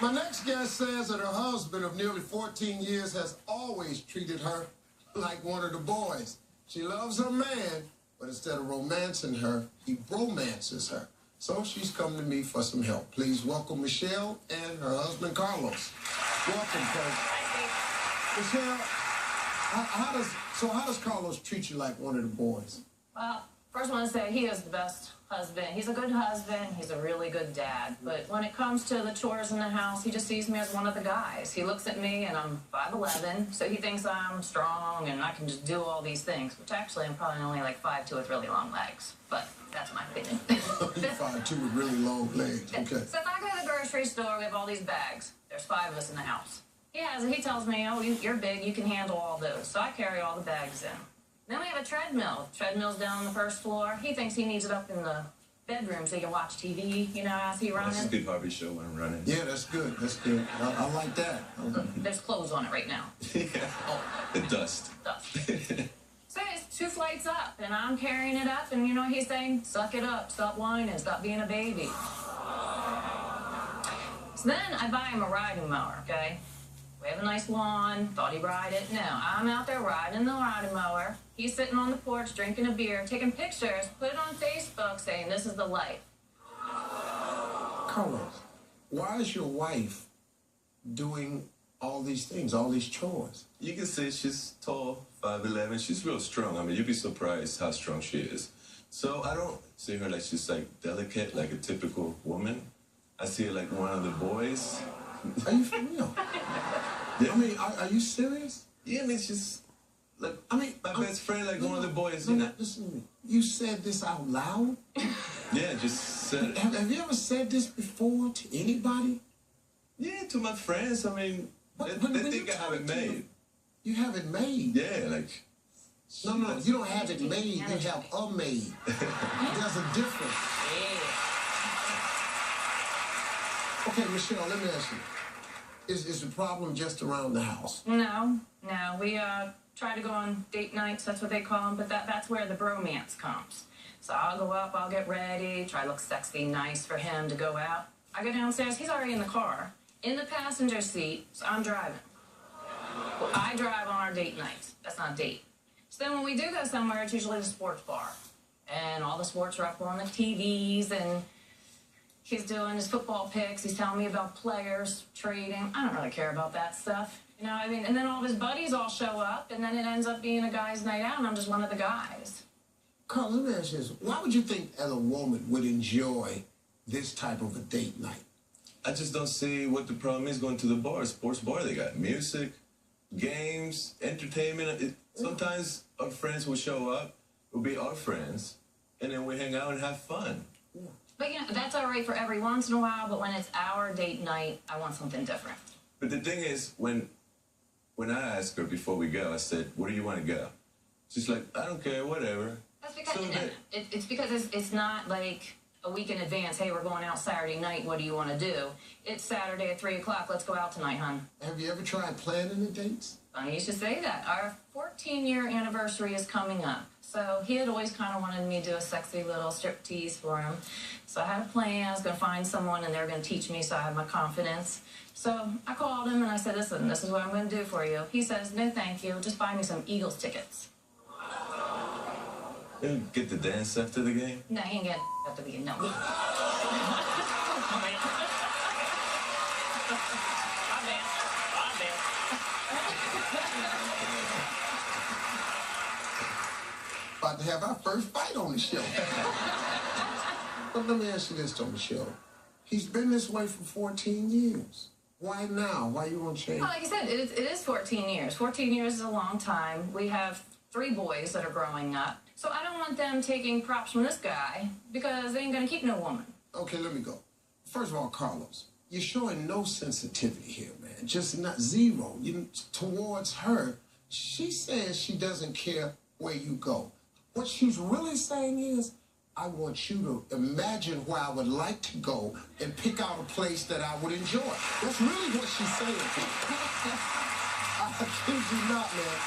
My next guest says that her husband of nearly 14 years has always treated her like one of the boys. She loves her man, but instead of romancing her, he bromances her. So she's come to me for some help. Please welcome Michelle and her husband, Carlos. Welcome, folks. Michelle, how does Carlos treat you like one of the boys? Well, first I want to say he is the best husband. He's a good husband. He's a really good dad. But when it comes to the chores in the house, he just sees me as one of the guys. He looks at me, and I'm 5'11", so he thinks I'm strong and I can just do all these things, which actually I'm probably only like 5'2" with really long legs. But that's my opinion. You're 5'2" with really long legs. Okay. So if I go to the grocery store, we have all these bags. There's 5 of us in the house. He tells me, oh, you're big, you can handle all those. So I carry all the bags in. Then we have a treadmill. Treadmill's down on the first floor. He thinks he needs it up in the bedroom so he can watch TV, as he runs. That's a good hobby show when I'm running. Yeah, that's good. That's good. I like that. Okay. There's clothes on it right now. Yeah. Oh, the dust. So it's 2 flights up, and I'm carrying it up, and you know what he's saying? Suck it up. Stop whining. Stop being a baby. So then I buy him a riding mower, okay? We have a nice lawn. Thought he'd ride it. No, I'm out there riding the riding mower. He's sitting on the porch drinking a beer, taking pictures, put it on Facebook saying, this is the life. Carlos, why is your wife doing all these things, all these chores? You can say she's tall, 5'11". She's real strong. I mean, you'd be surprised how strong she is. So I don't see her like she's like delicate, like a typical woman. I see her like one of the boys. Are you for real? Yeah. I mean, are you serious? Yeah, I mean, she's like, my best friend, like one of the boys, Listen to me. You said this out loud? Yeah, just said it. Have you ever said this before to anybody? Yeah, to my friends. I mean, they think I have it made. You have it made? Yeah, like. No, you don't have it made. You have a maid. There's a difference. Okay, Michelle, let me ask you. Is the problem just around the house? No. We try to go on date nights, that's what they call them, but that's where the bromance comes. So I'll go up, I'll get ready, try to look sexy, nice for him to go out. I go downstairs, he's already in the car, in the passenger seat, so I'm driving. Well, I drive on our date nights. That's not a date. So then when we do go somewhere, it's usually the sports bar. And all the sports are up on the TVs, and he's doing his football picks. He's telling me about players, trading. I don't really care about that stuff. You know what I mean? And then all of his buddies all show up, and then it ends up being a guy's night out, and I'm just one of the guys. Carl, let me ask you this. Why would you think as a woman would enjoy this type of a date night? I just don't see what the problem is going to the bar, sports bar. They got music, games, entertainment. Sometimes our friends will show up, will be our friends, and then we hang out and have fun. Yeah. But, that's all right for every once in a while, but when it's our date night, I want something different. But the thing is, when I asked her before we go, I said, where do you want to go? She's like, I don't care, whatever. That's because So it's because it's not like a week in advance, hey, we're going out Saturday night, what do you want to do? It's Saturday at 3 o'clock, let's go out tonight, hon. Have you ever tried planning the dates? Funny you should say that. Our 14-year anniversary is coming up. So he had always kind of wanted me to do a sexy little striptease for him. So I had a plan. I was going to find someone, and they were going to teach me, so I had my confidence. So I called him, and I said, listen, this is what I'm going to do for you. He says, no, thank you. Just buy me some Eagles tickets. You get the dance after the game? No, he ain't getting after the game. No. About to have our first fight on the show. But let me ask you this, though, Michelle. He's been this way for 14 years. Why now? Why you want to change? Well, like I said, it is 14 years. 14 years is a long time. We have 3 boys that are growing up. So I don't want them taking props from this guy because they ain't going to keep no woman. Okay, let me go. First of all, Carlos, you're showing no sensitivity here, man. Just not zero. Towards her, she says she doesn't care where you go. What she's really saying is, I want you to imagine where I would like to go and pick out a place that I would enjoy. That's really what she's saying to me. I kid you not, man.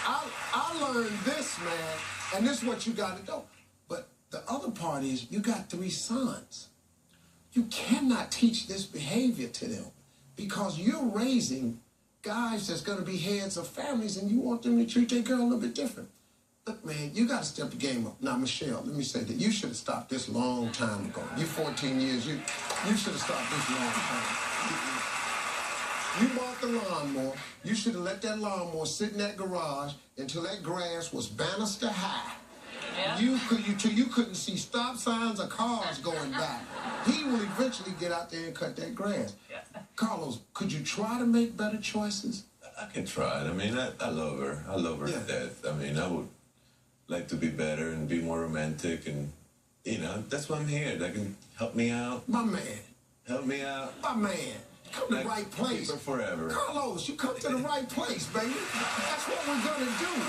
I learned this, man, and this is what you got to do. But the other part is you got 3 sons. You cannot teach this behavior to them because you're raising guys that's going to be heads of families and you want them to treat their girl a little bit different. Look, man, you got to step the game up. Now, Michelle, let me say that you should have stopped this long time ago. You 14 years, you should have stopped this long time. You bought the lawnmower. You should have let that lawnmower sit in that garage until that grass was banister high. Yeah. You couldn't see stop signs or cars going by. He will eventually get out there and cut that grass. Yeah. Carlos, could you try to make better choices? I can try it. I mean, I love her. I love her to death. I mean, I would like to be better and be more romantic, and that's why I'm here. That can help me out. My man. Help me out. My man. Come to the right place. Keep her forever. Carlos, you come to the right place, baby. That's what we're gonna do.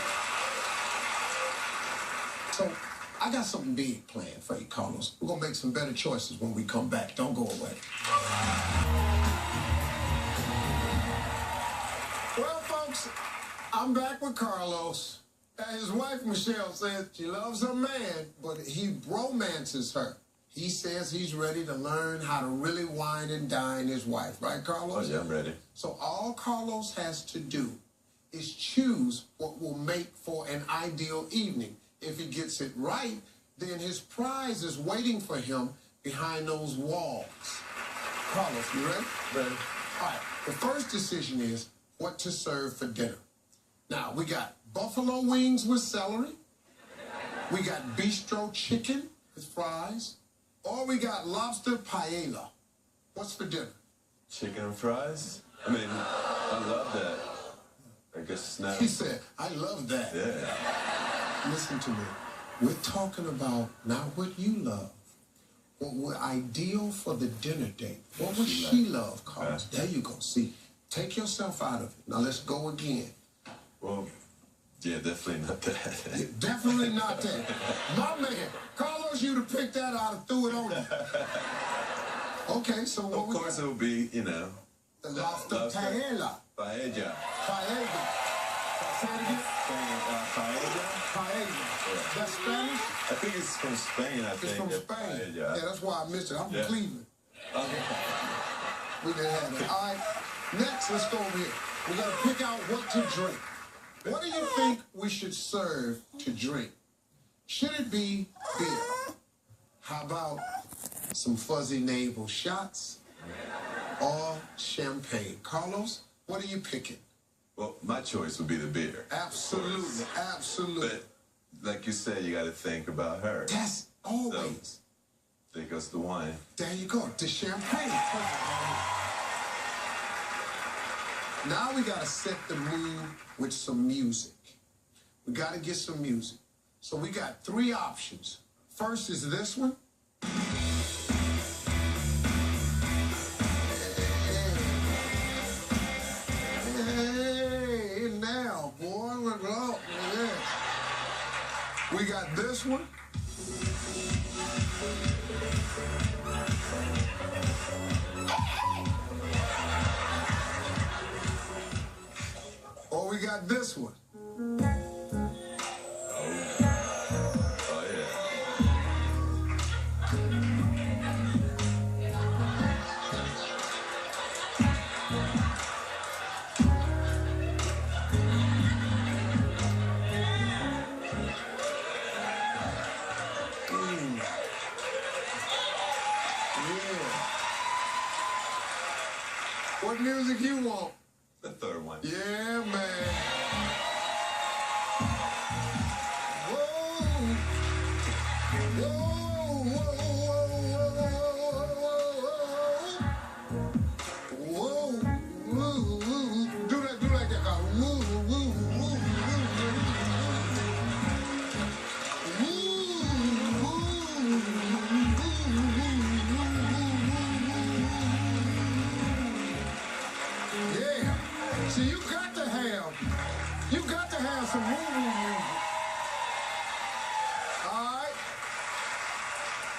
So, I got something big planned for you, Carlos. We're gonna make some better choices when we come back. Don't go away. Well, folks, I'm back with Carlos. His wife, Michelle, says she loves her man, but he romances her. He says he's ready to learn how to really wine and dine his wife. Right, Carlos? Oh, yeah, I'm ready. So all Carlos has to do is choose what will make for an ideal evening. If he gets it right, then his prize is waiting for him behind those walls. Carlos, you ready? Ready. All right. The first decision is what to serve for dinner. Now, we got buffalo wings with celery. We got bistro chicken with fries. Or we got lobster paella. What's for dinner? Chicken and fries? I mean, I love that. I guess it's not. He said, I love that. Yeah. Listen to me. We're talking about not what you love, what were ideal for the dinner date. What would she love, Carlos? There you go. See, take yourself out of it. Now let's go again. Well, yeah, definitely not that. Definitely not that. My man, Carlos, you'd have picked that out and threw it on you. Okay, so what Of course, it would be, the lobster paella. Paella. Paella. Say it again. Paella? Paella. That's Spanish? I think it's from Spain, It's from Spain. Paella. Yeah, that's why I missed it. I'm from Cleveland. Okay. We didn't have it. All right. Next, let's go over here. We got to pick out what to drink. What do you think we should serve to drink? Should it be beer? How about some fuzzy navel shots or champagne? Carlos, what are you picking? Well, my choice would be the beer. Absolutely, absolutely. But like you said, you got to think about her. That's always. Think us the wine. There you go, the champagne. Now we got to set the mood with some music. We got to get some music. So we got 3 options. First is this one. Hey, now, boy, look up. Yeah. We got this one. Or we got this one. Oh, yeah. Yeah. What music you want? The third one. Yeah, man. Whoa. Whoa, whoa, whoa, whoa, whoa, whoa. Do like that. Whoa, whoa, whoa, yeah. See, you got to have some woo-woo music.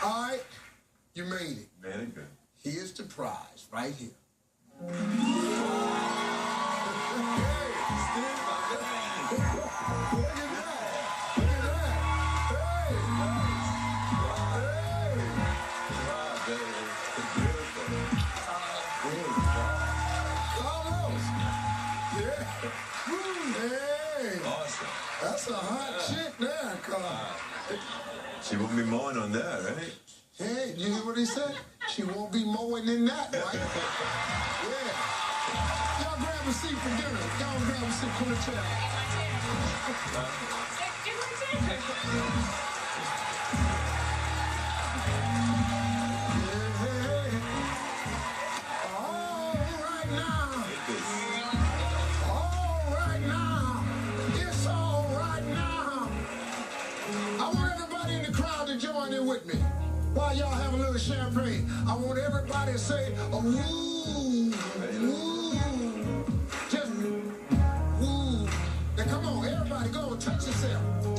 All right. You made it. Very good. Here's the prize right here. Wow, be mowing on that, right? Hey, you hear what he said? She won't be mowing in that, right? Yeah. Y'all grab a seat for dinner. Y'all grab a seat. Pull a chair. All right now. All right now. It's all right now. I want everybody in the crowd to join in with me. While y'all have a little champagne, I want everybody to say, oh, woo, woo. Just woo. Now come on, everybody, go and touch yourself.